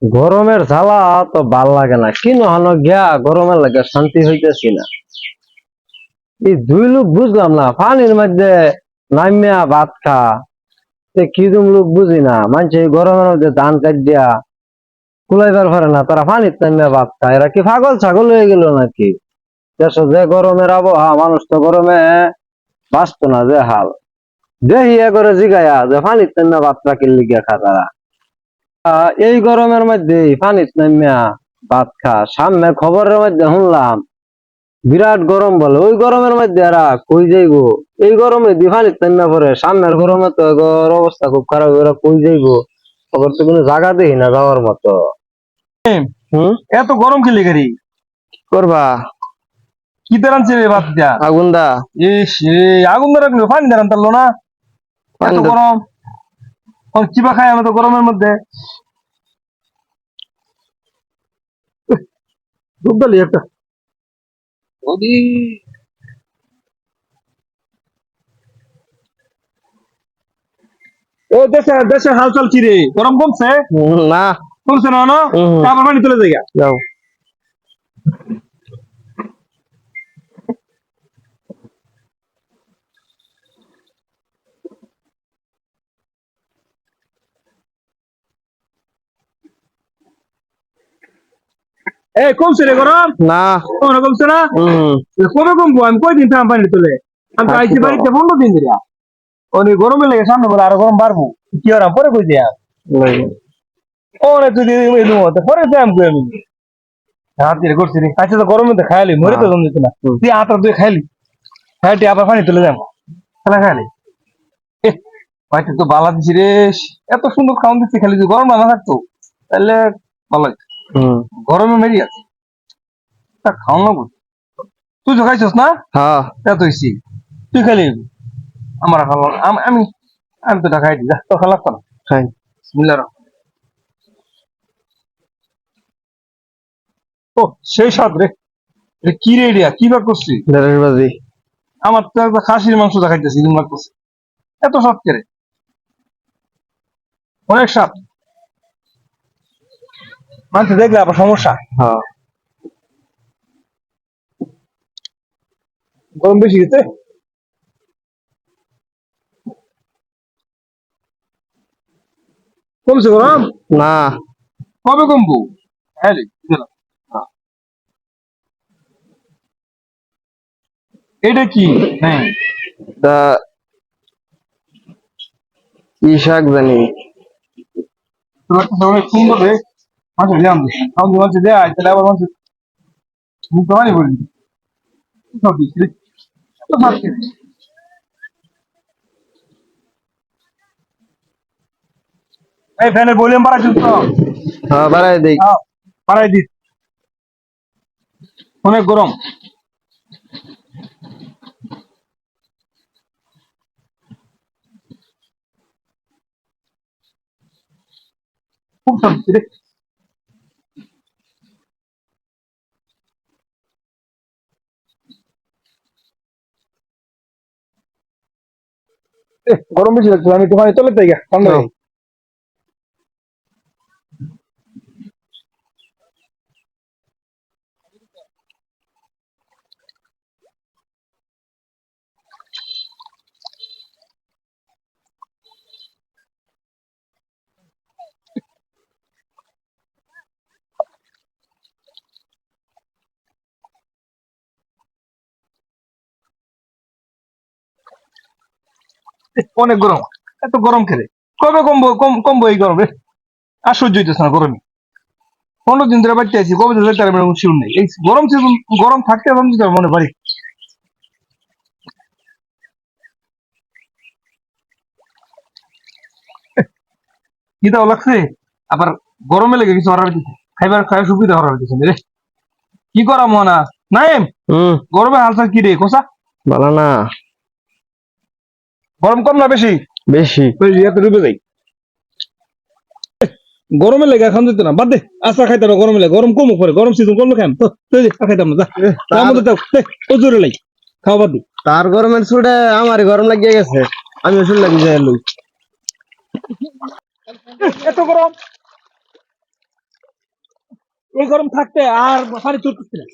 গরমের জ্বালা তো ভাল লাগে না, কি নহনো গিয়া গরমের লাগে শান্তি হইতেছি না। এই দুই লোক বুঝলাম না, পানির মধ্যে নামিয়া ভাত খা, কি তুমি লোক বুঝি না। মানুষ এই গরমের মধ্যে ধান কাটিয়া কুলাইবার পারে না, তারা পানির নামিয়া ভাত খায়। এরা কি পাগল ছাগল হয়ে গেল নাকি? দেশে যে গরমের আবহাওয়া, মানুষ তো গরমে বাঁচতো না যে হাল। দেহিয়া করে জিগায়া যে পানির নামিয়া ভাত রাখির লিগিয়া খা তারা। এই গরমের মধ্যে পানির নামিয়া ভাত খা, সামনে খবরের মধ্যে শুনলাম বিরাট গরম বলে। ওই গরমের মধ্যে এরা কই যাইবো? এই গরমে দি পানির নামিয়া পরে, সামনের গরমে তো এগোর অবস্থা খুব খারাপ, এরা কই যাইবো? খবর তো কোনো জায়গা দেখি না যাওয়ার মতো। হম, এত গরম খেলে গাড়ি করবা কি দাঁড়াচ্ছে রে বাদ দিয়া আগুন দা ইস আগুন ধরে রাখলো পানি দাঁড়ান তারলো না এত গরম চিবা খাই আমরা তো গরমের মধ্যে দুধ একটা ও দেশে দেশে হালচাল কি রে গরম কমছে না কমছে না না আবার পানি তুলে যাই যাও। কমছে রে গরম না কমছে না কবে কমবো আমি কয়দিন থাম পানি তুলে আমি তো আইছি বাড়িতে 15 দিন ধরে অনেক গরমে লেগে সামনে বলে আরো গরম বাড়বো কি আর পরে কই দিয়া অনেক যদি পরে যাই আমি হাতির করছি রে আচ্ছা তো গরমের মধ্যে খাইলি মরে তো জম দিত না তুই আটা তুই খাইলি খাইটি আবার পানি তুলে যাবো খেলা খাইলি ভাইটা তো বালা দিছি রে এত সুন্দর খাওয়ান দিচ্ছি খালি যদি গরম না থাকতো তাহলে ভালো হইতো গরমে মেরি আছে তা খাওয়ান না তুই তো খাইছিস না হ্যাঁ এত হইছি তুই খালি আমার খাওয়া আমি আমি তো খাই দি যা তো খাওয়া লাগতো না খাই বিসমিল্লাহ ও সেই স্বাদ রে কি রে এরিয়া কি বার করছিস ঢেঁড়স বাজি। আমার তো একটা খাসির মাংস দেখাইতেছি বার করছি এত স্বাদ কে রে অনেক স্বাদ মানুষ দেখলে আবার সমস্যা হ্যাঁ গরম বেশি গেছে কমছে গরম না কবে কমবো হ্যাঁ রে, দিলাম। এটা কি হ্যাঁ তা কি শাক জানি। তোমার তো অনেক সুন্দর রে মানুষ দিলাম আমাদের মানুষ দেয় তাহলে আবার মানুষ মুখ পানি বলি সব দিচ্ছি রে এত স্বাদ কে রে? এই ফ্যানের ভলিউম বাড়াইছিস তো হ্যাঁ বাড়াই দেই। বাড়াই দিস অনেক গরম খুব স্বাদ রে গরম বেশি লাগছে আমি একটু পানি তোলে তাই ঠান্ডা হয়ে অনেক গরম এত গরম খেলে কবে কমবো কমবো এই গরমে আর সহ্য হইতেছে না গরমে 15 দিন ধরে বাড়তে আছি কবে ধরে তার মানে শিউর নেই এই গরম সিজন গরম থাকতে আমি তো মনে পারি কি দাও লাগছে আবার গরমে লেগে কিছু হরার দিচ্ছে খাইবার খাই সুবিধা হরার দিচ্ছে রে কি করা মনা নাইম গরমে হালচাল কি রে কোসা ভালো না। গরম কম না বেশি বেশি এত ডুবে যাই গরমে লেগে এখন দিত না বাদ দে আশা খাইতে না গরমে লেগে গরম কমুক পরে গরম সিজন কমলো খাম তো খাইতাম না যা আমাদের দাও ও জোরে লাই খাওয়া বাদ দি তার গরমের ছুটে আমার গরম লাগিয়ে গেছে, আমি ওষুধ লাগিয়ে যাই লই। এত গরম এই গরম থাকতে আর পানি তুলতেছি না